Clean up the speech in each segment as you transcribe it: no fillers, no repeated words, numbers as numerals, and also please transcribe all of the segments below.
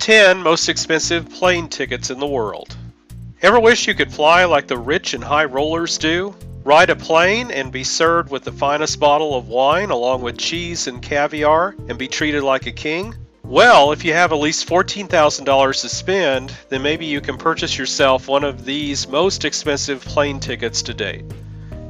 10 most expensive plane tickets in the world. Ever wish you could fly like the rich and high rollers do? Ride a plane and be served with the finest bottle of wine along with cheese and caviar and be treated like a king? Well, if you have at least $14,000 to spend, then maybe you can purchase yourself one of these most expensive plane tickets to date.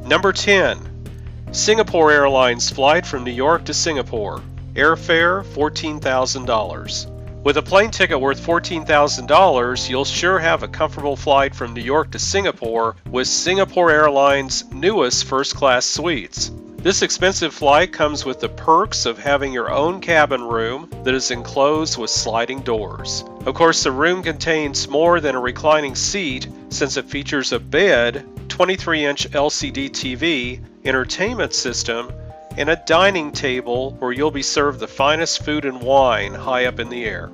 Number 10. Singapore Airlines flight from New York to Singapore. Airfare $14,000. With a plane ticket worth $14,000, you'll sure have a comfortable flight from New York to Singapore with Singapore Airlines' newest first-class suites. This expensive flight comes with the perks of having your own cabin room that is enclosed with sliding doors. Of course, the room contains more than a reclining seat since it features a bed, 23-inch LCD TV, entertainment system, and a dining table where you'll be served the finest food and wine high up in the air.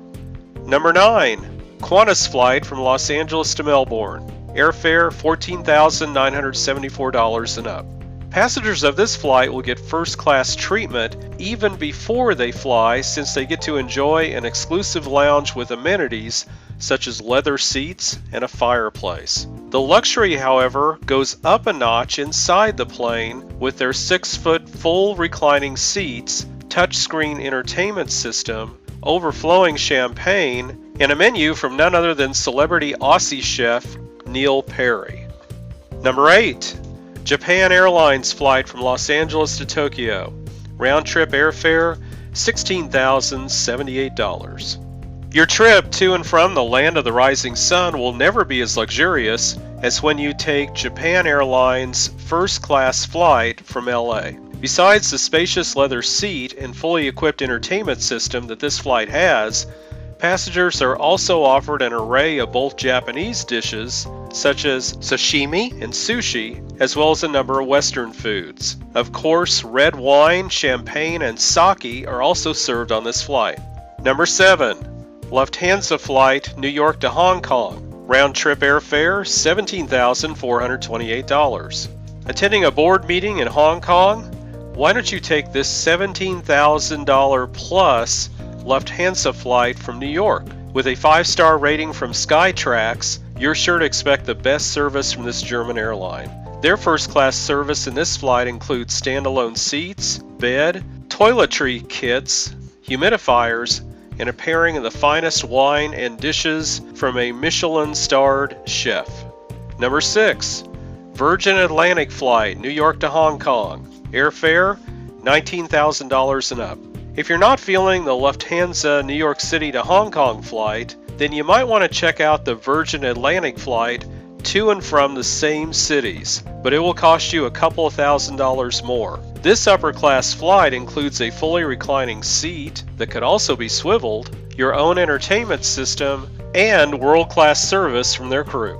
Number 9. Qantas flight from Los Angeles to Melbourne. Airfare $14,974 and up. Passengers of this flight will get first-class treatment even before they fly, since they get to enjoy an exclusive lounge with amenities such as leather seats and a fireplace. The luxury, however, goes up a notch inside the plane with their 6-foot full reclining seats, touchscreen entertainment system, overflowing champagne, and a menu from none other than celebrity Aussie chef Neil Perry. Number 8. Japan Airlines flight from Los Angeles to Tokyo. Round-trip airfare $16,078. Your trip to and from the land of the rising sun will never be as luxurious as when you take Japan Airlines' first-class flight from LA. Besides the spacious leather seat and fully equipped entertainment system that this flight has, passengers are also offered an array of both Japanese dishes such as sashimi and sushi, as well as a number of Western foods. Of course, red wine, champagne, and sake are also served on this flight. Number 7. Lufthansa flight New York to Hong Kong. Round-trip airfare $17,428. Attending a board meeting in Hong Kong? Why don't you take this $17,000 plus Lufthansa flight from New York? With a 5-star rating from Skytrax, you're sure to expect the best service from this German airline. Their first-class service in this flight includes standalone seats, bed, toiletry kits, humidifiers, and a pairing of the finest wine and dishes from a Michelin-starred chef. Number 6. Virgin Atlantic flight, New York to Hong Kong. Airfare, $19,000 and up. If you're not feeling the Lufthansa New York City to Hong Kong flight, then you might want to check out the Virgin Atlantic flight to and from the same cities, but it will cost you a couple of $1,000s more. This upper-class flight includes a fully reclining seat that could also be swiveled, your own entertainment system, and world-class service from their crew.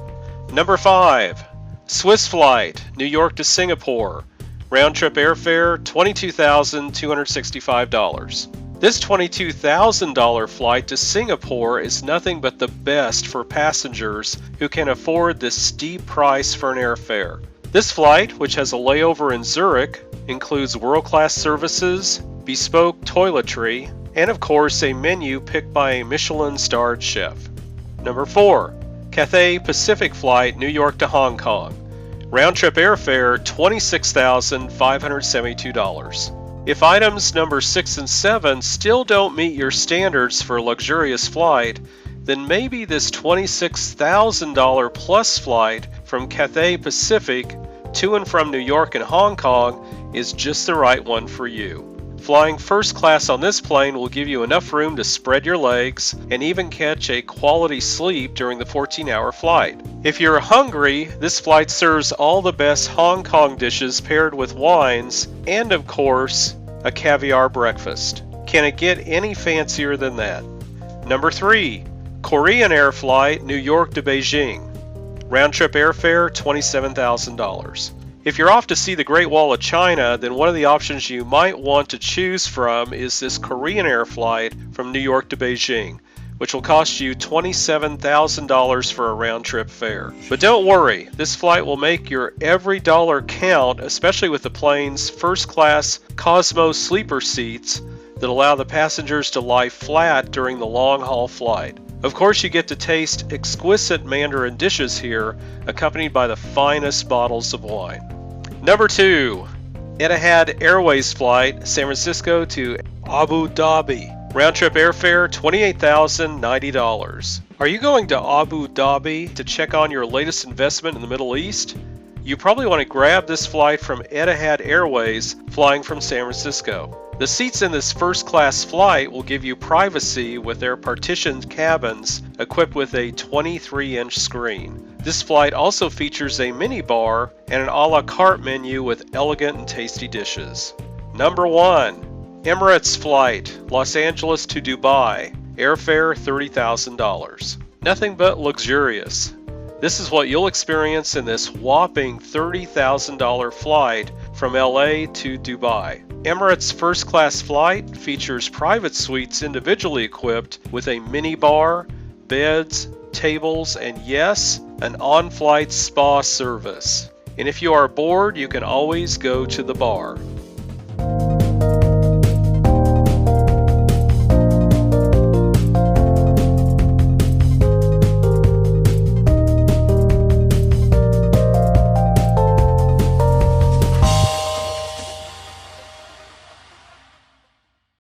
Number 5. Swiss flight, New York to Singapore. Round-trip airfare, $22,265. This $22,000 flight to Singapore is nothing but the best for passengers who can afford this steep price for an airfare. This flight, which has a layover in Zurich, includes world-class services, bespoke toiletry, and of course a menu picked by a Michelin-starred chef. Number 4. Cathay Pacific flight, New York to Hong Kong. Round-trip airfare, $26,572. If items number 6 and 7 still don't meet your standards for a luxurious flight, then maybe this $26,000 plus flight from Cathay Pacific to and from New York and Hong Kong is just the right one for you. Flying first class on this plane will give you enough room to spread your legs and even catch a quality sleep during the 14-hour flight. If you're hungry, this flight serves all the best Hong Kong dishes paired with wines and, of course, a caviar breakfast. Can it get any fancier than that? Number 3. Korean Air flight, New York to Beijing. Round-trip airfare, $27,000. If you're off to see the Great Wall of China, then one of the options you might want to choose from is this Korean Air flight from New York to Beijing, which will cost you $27,000 for a round-trip fare. But don't worry, this flight will make your every dollar count, especially with the plane's first-class Cosmos sleeper seats that allow the passengers to lie flat during the long-haul flight. Of course, you get to taste exquisite Mandarin dishes here, accompanied by the finest bottles of wine. Number 2. Etihad Airways flight, San Francisco to Abu Dhabi. Round-trip airfare, $28,090. Are you going to Abu Dhabi to check on your latest investment in the Middle East? You probably want to grab this flight from Etihad Airways flying from San Francisco. The seats in this first-class flight will give you privacy with their partitioned cabins equipped with a 23-inch screen. This flight also features a mini bar and an a la carte menu with elegant and tasty dishes. Number 1. Emirates flight, Los Angeles to Dubai. Airfare $30,000. Nothing but luxurious. This is what you'll experience in this whopping $30,000 flight from LA to Dubai. Emirates first class flight features private suites individually equipped with a mini bar, beds, tables, and yes, an on-flight spa service. And if you are bored, you can always go to the bar.